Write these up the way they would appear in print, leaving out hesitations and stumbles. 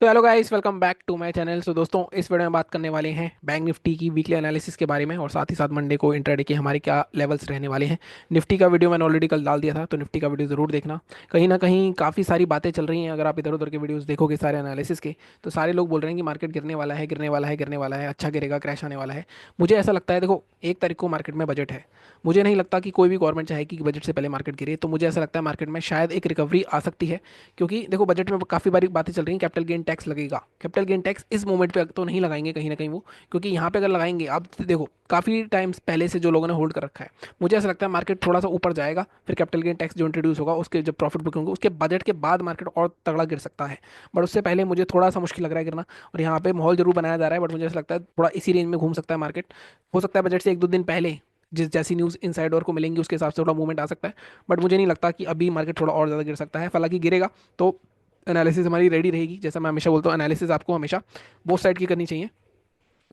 तो hello guys, welcome back to my channel. So दोस्तों, इस वीडियो में बात करने वाले हैं बैंक निफ्टी की वीकली एनालिसिस के बारे में और साथ ही साथ मंडे को इंट्राडे के हमारे क्या लेवल्स रहने वाले हैं। निफ्टी का वीडियो मैंने ऑलरेडी कल डाल दिया था, तो निफ्टी का वीडियो ज़रूर देखना। कहीं ना कहीं काफ़ी सारी बातें चल रही हैं। अगर आप इधर उधर के वीडियोस देखोगे सारे एनालिसिस के, तो सारे लोग बोल रहे हैं कि मार्केट गिरने वाला है, गिरने वाला है, गिरने वाला है, अच्छा गिरेगा, क्रैश आने वाला है। मुझे ऐसा लगता है, देखो, 1 तारीख को मार्केट में बजट है। मुझे नहीं लगता कि कोई भी गवर्नमेंट चाहेगी कि बजट से पहले मार्केट गिरे, तो मुझे ऐसा लगता है मार्केट में शायद एक रिकवरी आ सकती है। क्योंकि देखो, बजट में काफ़ी बारी बातें चल रही हैं, कैपिटल गेन टैक्स लगेगा। कैपिटल गेन टैक्स इस मोमेंट पे तो नहीं लगाएंगे कहीं ना कहीं वो, क्योंकि यहाँ पे अगर लगाएंगे, आप देखो काफ़ी टाइम्स पहले से जो लोगों ने होल्ड कर रखा है, मुझे ऐसा लगता है मार्केट थोड़ा सा ऊपर जाएगा। फिर कैपिटल गेन टैक्स जो इंट्रोड्यूस होगा, उसके जब प्रॉफिट बुक होंगे, उसके बजट के बाद मार्केट और तगड़ा गिर सकता है। बट उससे पहले मुझे थोड़ा सा मुश्किल लग रहा है गिरना। और यहाँ पे माहौल जरूर बनाया जा रहा है, बट मुझे ऐसा लगता है थोड़ा इसी रेंज में घूम सकता है मार्केट। हो सकता है बजट से 1-2 दिन पहले जिस जैसी न्यूज़ इनसाइडर को मिलेंगी उसके हिसाब से थोड़ा मूवमेंट आ सकता है। बट मुझे नहीं लगता कि अभी मार्केट थोड़ा और ज़्यादा गिर सकता है। हालांकि गिरेगा तो एनालिसिस हमारी रेडी रहेगी। जैसा मैं हमेशा बोलता हूँ, एनालिसिस आपको हमेशा बोथ साइड की करनी चाहिए।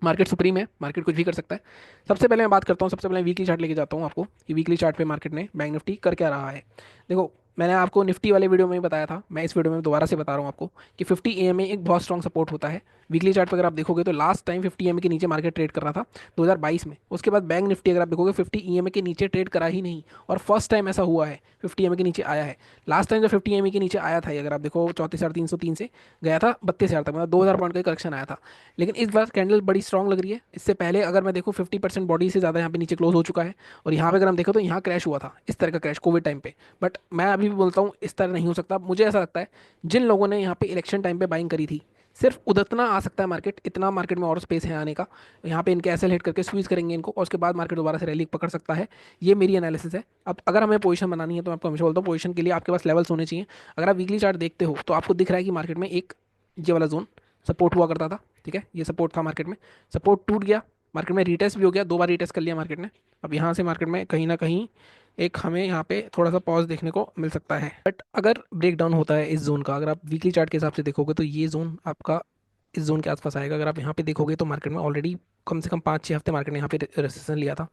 मार्केट सुप्रीम है, मार्केट कुछ भी कर सकता है। सबसे पहले मैं बात करता हूँ, सबसे पहले वीकली चार्ट लेके जाता हूँ आपको कि वीकली चार्ट पे मार्केट ने बैंक निफ्टी कर क्या रहा है। देखो, मैंने आपको निफ्टी वाले वीडियो में ही बताया था, मैं इस वीडियो में दोबारा से बता रहा हूँ आपको कि 50 EMA एक बहुत स्ट्रॉन्ग सपोर्ट होता है। वीकली चार्ट पर अगर आप देखोगे तो लास्ट टाइम 50 EMA के नीचे मार्केट ट्रेड कर रहा था 2022 में। उसके बाद बैंक निफ्टी अगर आप देखोगे 50 EMA के नीचे ट्रेड करा ही नहीं। और फर्स्ट टाइम ऐसा हुआ है 50 EMA के नीचे आया है। लास्ट टाइम जब 50 EMA के नीचे आया था, ये अगर आप देखो 34,303 से गया था 32,000 तक, मतलब 2,000 पॉइंट का करेक्शन आया था। लेकिन इस बार कैंडल बड़ी स्ट्रांग लग रही है। इससे पहले अगर मैं देखूँ 50% बॉडी से ज़्यादा यहाँ पे नीचे क्लोज हो चुका है। और यहाँ पे अगर हम देखो तो यहाँ क्रैश हुआ था, इस तरह का क्रैश कोविड टाइम पे। बट मैं अभी भी बोलता हूँ इस तरह नहीं हो सकता। मुझे ऐसा लगता है जिन लोगों ने यहाँ पे इलेक्शन टाइम पे बाइंग करी थी, सिर्फ उतना आ सकता है मार्केट, इतना मार्केट में और स्पेस है आने का। यहाँ पे इनके एसएल हिट करके स्क्वीज करेंगे इनको, और उसके बाद मार्केट दोबारा से रैली पकड़ सकता है। ये मेरी एनालिसिस है। अब अगर हमें पोजीशन बनानी है तो मैं आपको हमेशा बोलता हूँ, पोजीशन के लिए आपके पास लेवल्स होने चाहिए। अगर आप वीकली चार्ट देखते हो तो आपको दिख रहा है कि मार्केट में एक ये वाला जोन सपोर्ट हुआ करता था। ठीक है, ये सपोर्ट था मार्केट में। सपोर्ट टूट गया, मार्केट में रीटेस्ट भी हो गया, 2 बार रीटेस्ट कर लिया मार्केट ने। अब यहाँ से मार्केट में कहीं ना कहीं एक हमें यहाँ पे थोड़ा सा पॉज देखने को मिल सकता है। बट अगर ब्रेक डाउन होता है इस जोन का, अगर आप वीकली चार्ट के हिसाब से देखोगे तो ये जोन आपका इस जोन के आसपास आएगा। अगर आप यहाँ पे देखोगे तो मार्केट में ऑलरेडी कम से कम 5-6 हफ्ते मार्केट ने यहाँ पे रेसिस्टेंस लिया था।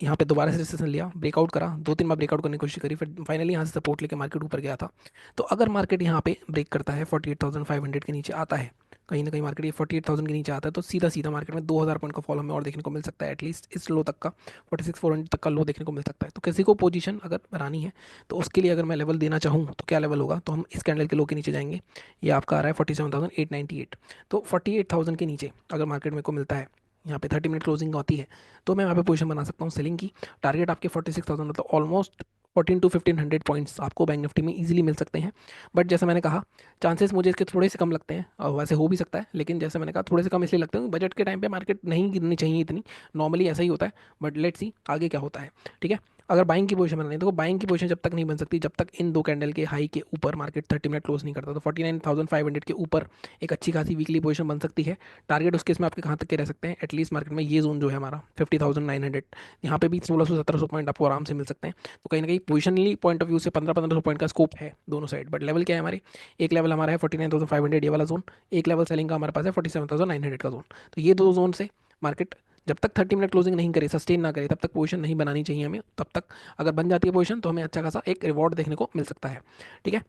यहाँ पे दोबारा से रेसिस्टेंस लिया, ब्रेकआउट करा, 2-3 बार ब्रेकआउट करने की कोशिश करी, फिर फाइनली यहाँ से सपोर्ट लेके मार्केट ऊपर गया था। तो अगर मार्केट यहाँ पे ब्रेक करता है, 48,500 के नीचे आता है, कहीं ना कहीं मार्केट ये 48,000 के नीचे आता है, तो सीधा सीधा मार्केट में 2,000 पॉइंट का फॉल हमें और देखने को मिल सकता है। एटलीस्ट इस लो तक का 46,400 तक का लो देखने को मिल सकता है। तो किसी को पोजीशन अगर बनानी है तो उसके लिए अगर मैं लेवल देना चाहूँ तो क्या लेवल होगा, तो हम इस कैंडल के लो के नीचे जाएंगे। ये आपका आ रहा है 47,898। तो 48,000 के नीचे अगर मार्केट मेरे को मिलता है, यहाँ पे 30 मिनट क्लोजिंग होती है, तो मैं यहाँ पे पोजीशन बना सकता हूँ सेलिंग की। टारगेट आपके 46,000, मतलब ऑलमोस्ट 14 to 1,500 पॉइंट्स आपको बैंक निफ्टी में इजीली मिल सकते हैं। बट जैसे मैंने कहा, चांसेस मुझे इसके थोड़े से कम लगते हैं, और वैसे हो भी सकता है, लेकिन जैसे मैंने कहा थोड़े से कम इसलिए लगते हैं बजट के टाइम पे मार्केट नहीं गिरनी चाहिए इतनी। नॉर्मली ऐसा ही होता है। बट लेट्स सी आगे क्या होता है। ठीक है, अगर बाइंग की पोजीशन बनानी है तो बाइंग की पोजीशन जब तक नहीं बन सकती जब तक इन दो कैंडल के हाई के ऊपर मार्केट 30 मिनट क्लोज नहीं करता। तो 49,500 के ऊपर एक अच्छी खासी वीकली पोजीशन बन सकती है। टारगेट उसके इसमें आपके कहाँ तक के रह सकते हैं, एटलीस्ट मार्केट में ये जोन जो है हमारा 50,900, यहाँ पे भी 1600-1700 पॉइंट आपको आराम से मिल सकते हैं। तो कहीं ना कहीं पोजिशनली पॉइंट ऑफ व्यू से 1500-1500 पॉइंट का स्कोप है दोनों साइड। बट लेवल क्या है हमारे, एक लेवल हमारा है 49,500 ये वाला जोन, एक लेवल सेलिंग का हमारे पास है 47,900 का जोन। तो ये दो जोन से मार्केट जब तक 30 मिनट क्लोजिंग नहीं करे, सस्टेन ना करे, तब तक पोजीशन नहीं बनानी चाहिए हमें। तब तक अगर बन जाती है पोजीशन तो हमें अच्छा खासा एक रिवॉर्ड देखने को मिल सकता है। ठीक है,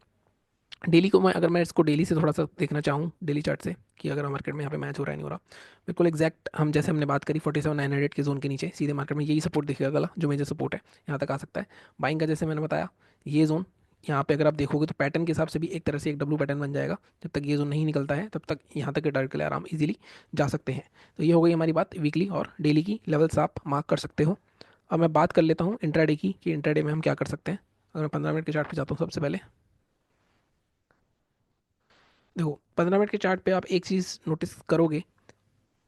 डेली को मैं, अगर मैं इसको डेली से थोड़ा सा देखना चाहूँ डेली चार्ट से कि अगर मार्केट में यहाँ पे मैच हो रहा है नहीं हो रहा, बिल्कुल एग्जैक्ट हम जैसे हमने बात करी 47,900 के जोन के नीचे सीधे मार्केट में यही सपोर्ट दिखेगा, गला जो मेजर सपोर्ट है, यहाँ तक आ सकता है। बाइंग का जैसे मैंने बताया, ये जोन यहाँ पे अगर आप देखोगे तो पैटर्न के हिसाब से भी एक तरह से एक डब्लू पैटर्न बन जाएगा। जब तक ये जोन नहीं निकलता है तब तक यहाँ तक के टारगेट के लिए आराम इजीली जा सकते हैं। तो ये हो गई हमारी बात वीकली और डेली की लेवल्स आप मार्क कर सकते हो। अब मैं बात कर लेता हूँ इंट्राडे की कि इंट्राडे में हम क्या कर सकते हैं। अगर मैं 15 मिनट के चार्ट पे जाता हूँ सबसे पहले, देखो 15 मिनट के चार्ट पे आप एक चीज़ नोटिस करोगे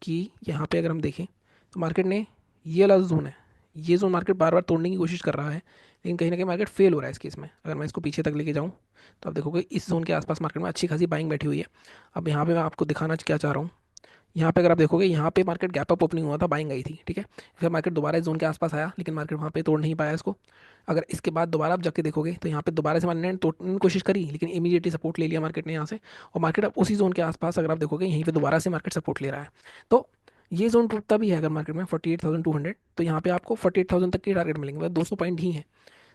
कि यहाँ पे अगर हम देखें तो मार्केट ने ये वाला जोन है, ये जोन मार्केट बार बार तोड़ने की कोशिश कर रहा है, लेकिन कहीं ना कहीं मार्केट फेल हो रहा है इस केस में। अगर मैं इसको पीछे तक लेके जाऊँ तो आप देखोगे इस जोन के आसपास मार्केट में अच्छी खासी बाइंग बैठी हुई है। अब यहाँ पे मैं आपको दिखाना क्या चाह रहा हूँ, यहाँ पे अगर आप देखोगे यहाँ पे मार्केट गैप अप ओपनिंग हुआ था, बाइंग आई थी। ठीक है, फिर मार्केट दोबारा इस जोन के आसपास आया, लेकिन मार्केट वहाँ पे तोड़ नहीं पाया इसको। अगर इसके बाद दोबारा आप जाके देखोगे तो यहाँ पे दोबारा से मार्केट ने तोड़ने की कोशिश करी, लेकिन इमीडिएटली सपोर्ट ले लिया मार्केट ने यहाँ से। और मार्केट अब उसी जोन के आसपास अगर आप देखोगे यहीं पे दोबारा से मार्केट सपोर्ट ले रहा है। तो ये जोन टूटता भी है अगर मार्केट में 48,200, तो यहाँ पे आपको 48,000 तक के टारगेट मिलेंगे, मतलब 200 पॉइंट ही है।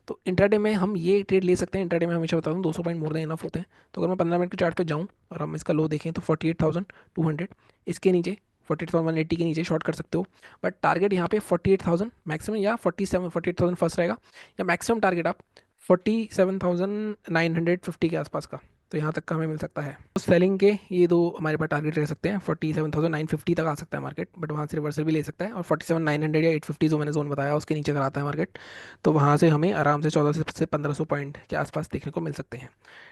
तो इंट्राडे में हम ये ट्रेड ले सकते हैं। इंट्राडे में हमेशा बता दूँ 200 पॉइंट मोर देन इनफ होते हैं। तो अगर मैं 15 मिनट के चार्ट पे जाऊँ और हम इसका लो देखें तो 48,200, इसके नीचे 48,180 के नीचे शॉर्ट कर सकते हो। बट टारगेट यहाँ पे 48,000 मैक्सिमम, या 48,000 फर्स्ट रहेगा, या मैक्सिमम टारगेट आप 47,950 के आसपास का, तो यहाँ तक का हमें मिल सकता है। तो सेलिंग के ये दो हमारे पास टारगेट रह सकते हैं। 47,950 तक आ सकता है मार्केट, बट वहाँ से रिवर्सल भी ले सकता है। और 47,900 या 850 जो मैंने जोन बताया उसके नीचे अगर आता है मार्केट, तो वहाँ से हमें आराम से 1400 से 1500 पॉइंट के आसपास देखने को मिल सकते हैं।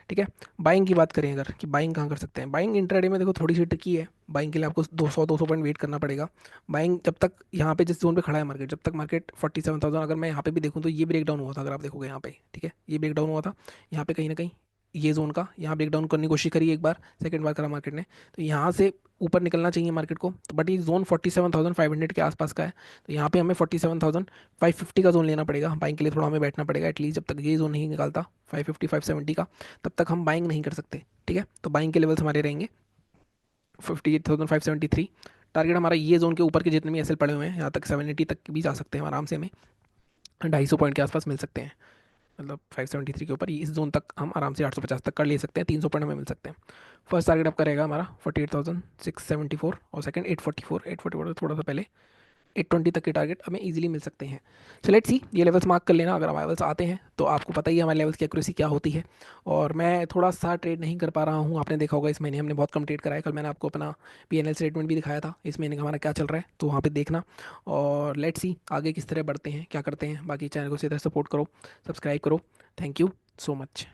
ठीक है। बाइंग की बात करें अगर, कि बाइंग कहाँ कर सकते हैं, बाइंग इंट्राडे में देखो थोड़ी सी ट्रिकी है। बाइंग के लिए आपको 200 पॉइंट वेट करना पड़ेगा। बाइंग जब तक यहाँ पे जिस जोन पे खड़ा है मार्केट, जब तक मार्केट 47,000, अगर मैं यहाँ पे भी देखूँ तो ये ब्रेक डाउन हुआ था, अगर आप देखोगे यहाँ पे, ठीक है, ये ब्रेक डाउन हुआ था यहाँ पे कहीं ना कहीं, ये जोन का यहाँ ब्रेक डाउन करने की कोशिश करी एक बार, सेकंड बार करा मार्केट ने, तो यहाँ से ऊपर निकलना चाहिए मार्केट को। तो बट ये जोन 47,500 के आसपास का है, तो यहाँ पे हमें 47,550 का जोन लेना पड़ेगा। बाइंग के लिए थोड़ा हमें बैठना पड़ेगा एटलीस्ट, जब तक ये जोन नहीं निकालता 550 570 का, तब तक हम बाइंग नहीं कर सकते। ठीक है। तो बाइंग के लेवल्स हमारे रहेंगे 58,573। टारगेट हमारा ये जोन के ऊपर के जितने भी एसएल पड़े हुए हैं, यहाँ तक 780 तक भी जा सकते हैं आराम से, हमें 250 पॉइंट के आसपास मिल सकते हैं। मतलब 573 के ऊपर इस जोन तक हम आराम से 850 तक कर ले सकते हैं, 300 पॉइंट हमें मिल सकते हैं। फर्स्ट टारगेट आपका रहेगा हमारा 48,674, और सेकंड 844, 844 थोड़ा सा पहले 820 तक के टारगेट हमें इजीली मिल सकते हैं। सो लेट्स सी, ये लेवल्स मार्क कर लेना। अगर हमारे लेवल्स आते हैं तो आपको पता ही है हमारे लेवल्स की एक्यूरेसी क्या होती है। और मैं थोड़ा सा ट्रेड नहीं कर पा रहा हूँ, आपने देखा होगा इस महीने हमने बहुत कम ट्रेड कराया। कल मैंने आपको अपना पीएनएल स्टेटमेंट भी दिखाया था इस महीने का हमारा क्या चल रहा है, तो वहाँ पे देखना। और लेट्स सी आगे किस तरह बढ़ते हैं, क्या करते हैं। बाकी चैनल को सीधा सपोर्ट करो, सब्सक्राइब करो। Thank you so much.